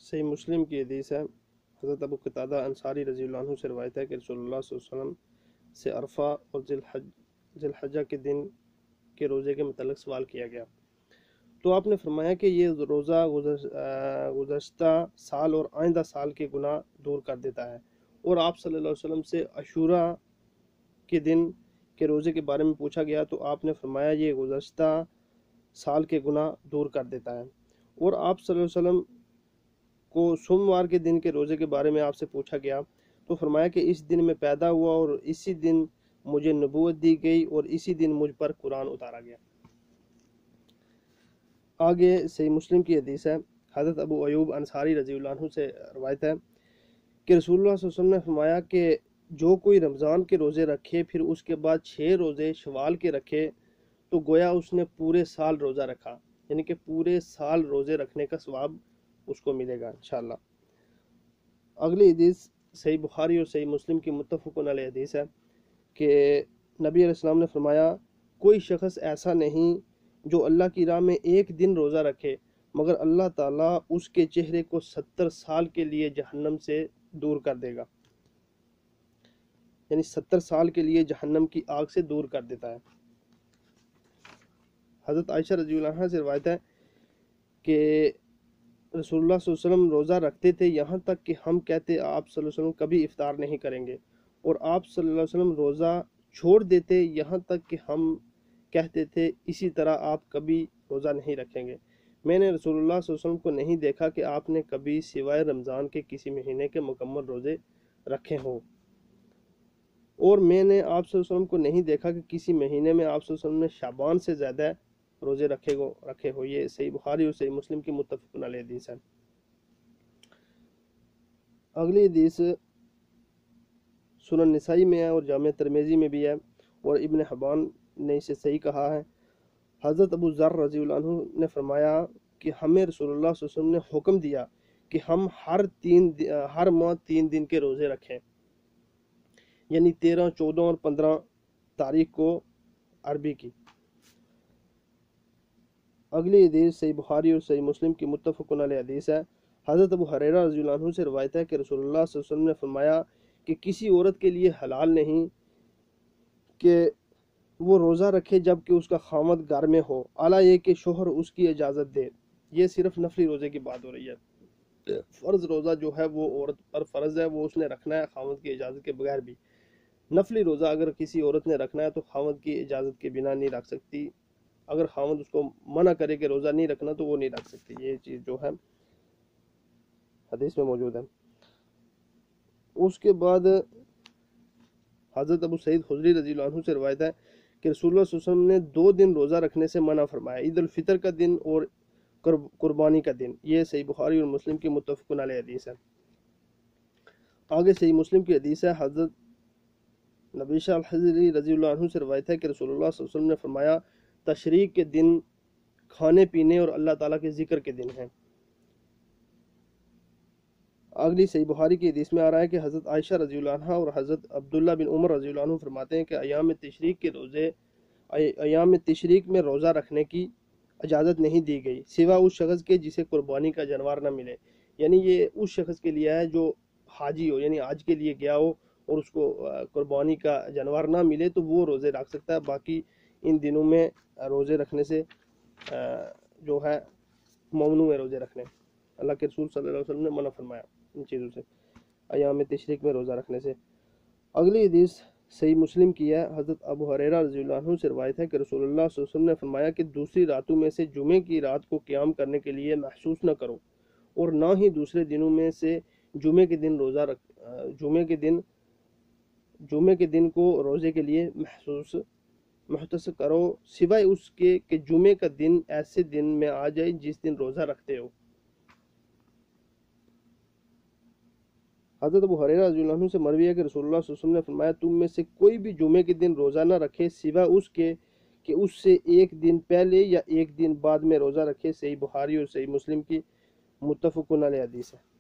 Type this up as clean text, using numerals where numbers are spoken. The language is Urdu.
صحیح مسلم کی حدیث ہے، حضرت ابو قتادہ انصاری رضی اللہ عنہ سے روایت ہے کہ رسول اللہ صلی اللہ علیہ وسلم سے عرفہ اور ذی الحجہ کے دن کے روزے کے متعلق سوال کیا گیا، تو آپ نے فرمایا کہ یہ روزہ گزشتہ سال اور آئندہ سال کے گناہ دور کر دیتا ہے، اور آپ صلی اللہ علیہ وسلم سے عاشوراء کے دن کے روزے کے بارے میں پوچھا گیا تو آپ نے فرمایا یہ گزشتہ سال کے گناہ دور کر دیتا ہے، اور آپ صلی اللہ علیہ وسلم کو سوموار کے دن کے روزے کے بارے میں آپ سے پوچھا گیا تو فرمایا کہ اس دن میں پیدا ہوا اور اسی دن مجھے نبوت دی گئی اور اسی دن مجھ پر قرآن اتارا گیا۔ آگے صحیح مسلم کی حدیث ہے، حضرت ابو ایوب انصاری رضی اللہ عنہ سے روایت ہے کہ رسول اللہ صلی اللہ علیہ وسلم نے فرمایا کہ جو کوئی رمضان کے روزے رکھے پھر اس کے بعد 6 روزے شوال کے رکھے تو گویا اس نے پورے سال روزہ رکھا، یعنی کہ پورے سال روزے رکھنے کا ثواب اس کو ملے گا انشاءاللہ۔ اگلی حدیث صحیح بخاری اور صحیح مسلم کی متفقن علیہ حدیث ہے کہ نبی علیہ السلام نے فرمایا کوئی شخص ایسا نہیں جو اللہ کی راہ میں ایک دن روزہ رکھے مگر اللہ تعالیٰ اس کے چہرے کو 70 سال کے لیے جہنم سے دور کر دے گا، یعنی 70 سال کے لیے جہنم کی آگ سے دور کر دیتا ہے۔ حضرت عائشہ رضی اللہ عنہا سے روایت ہے کہ رسول اللہ صلی اللہ علیہ وسلم روزہ رکھتے تھے یہاں تک کہ ہم کہتے آپ صلی اللہ علیہ وسلم کبھی افطار نہیں کریں گے، اور آپ صلی اللہ علیہ وسلم روزہ چھوڑ دیتے یہاں تک کہ ہم کہتے تھے اسی طرح آپ کبھی روزہ نہیں رکھیں گے۔ میں نے رسول اللہ صلی اللہ علیہ وسلم کو نہیں دیکھا کہ آپ نے کبھی سوائے رمضان کے کسی مہینے کے مکمل روزے رکھے ہوں، اور میں نے آپ صلی اللہ علیہ وسلم کو نہیں دیکھا کہ کسی مہینے میں آپ صلی اللہ علیہ وسلم نے شعبان سے زیادہ روزے رکھے ہو۔ یہ صحیح بخاری اور صحیح مسلم کی متفقن علیہ حدیث ہے۔ اگلی حدیث سنن نسائی میں ہے اور جامع ترمذی میں بھی ہے، اور ابن حبان نے اسے صحیح کہا ہے۔ حضرت ابو ذر رضی اللہ عنہ نے فرمایا کہ ہمیں رسول اللہ صلی اللہ علیہ وسلم نے حکم دیا کہ ہم ہر ماہ 3 دن کے روزے رکھیں، یعنی 13، 14 اور 15 تاریخ کو عربی کی۔ اگلی حدیث صحیح بخاری اور صحیح مسلم کی متفقن علیہ حدیث ہے۔ حضرت ابو ہریرہ رضی اللہ عنہ سے روایت ہے کہ رسول اللہ صلی اللہ علیہ وسلم نے فرمایا کہ کسی عورت کے لیے حلال نہیں کہ وہ روزہ رکھے جب کہ اس کا خاوند گھر میں ہو، اعلیٰ یہ کہ شوہر اس کی اجازت دے۔ یہ صرف نفلی روزے کی بات ہو رہی ہے، فرض روزہ جو ہے وہ عورت پر فرض ہے، وہ اس نے رکھنا ہے خاوند کی اجازت کے بغیر بھی۔ نفلی روزہ اگر کسی عورت نے رکھنا ہے تو خاوند کی اجازت کے بنا نہیں رکھ سکتی، اگر خاوند اس کو منع کرے کہ روزہ نہیں رکھنا تو وہ نہیں رکھ سکتی۔ یہ چیز جو ہے حدیث میں موجود ہے۔ اس کے بعد حضرت ابو سعید خدری رضی اللہ عنہ سے روایت ہے کہ رسول اللہ صلی اللہ علیہ وسلم نے 2 دن روزہ رکھنے سے منع فرمایا، عید الفطر کا دن اور قربانی کا دن۔ یہ صحیح بخاری اور مسلم کی متفقن علیہ حدیث ہے۔ آگے صحیح مسلم کی حدیث ہے، حضرت نبیشہ الحضری رضی اللہ عنہ سے روایت ہے کہ رسول اللہ صلی اللہ علیہ وسلم نے فرمایا تشریق کے دن کھانے پینے اور اللہ تعالیٰ کے ذکر کے دن ہیں۔ اگلی صحیح بخاری کی حدیث میں آ رہا ہے کہ حضرت عائشہ رضی اللہ عنہ اور حضرت عبداللہ بن عمر رضی اللہ عنہ فرماتے ہیں کہ ایام تشریق میں روزہ رکھنے کی اجازت نہیں دی گئی سوا اس شخص کے جسے قربانی کا جانور نہ ملے، یعنی یہ اس شخص کے لیے ہے جو حاجی ہو، یعنی حج کے لیے گیا ہو اور اس کو قربانی کا جانور نہ ملے تو وہ روزے رکھ سکتا ہے، باقی ان دنوں میں روزے رکھنے سے جو ہے ممنوع ہے روزے رکھنے، اللہ کے رسول صلی اللہ علیہ وسلم نے منع فرمایا ان چیزوں سے، ایام تشریق میں روزہ رکھنے سے۔ اگلی حدیث صحیح مسلم کی ہے، حضرت ابو ہریرہ رضی اللہ عنہ سے روایت ہے کہ رسول اللہ صلی اللہ علیہ وسلم نے فرمایا کہ دوسری راتوں میں سے جمعے کی رات کو قیام کرنے کے لیے محسوس نہ کرو، اور نہ ہی دوسرے دنوں میں سے جمعے کے دن کو روزے کے لیے محتسب کرو سوائے اس کے کہ جمعے کا دن ایسے دن میں آ جائے جس دن روزہ رکھتے ہو۔ حضرت ابو ہریرہ رضی اللہ عنہ سے مروی ہے کہ رسول اللہ صلی اللہ علیہ وسلم نے فرمایا تم میں سے کوئی بھی جمعے کے دن روزہ نہ رکھے سوا اس کے کہ اس سے ایک دن پہلے یا ایک دن بعد میں روزہ رکھے۔ صحیح بخاری اور صحیح مسلم کی متفقن علیہ حدیث ہے۔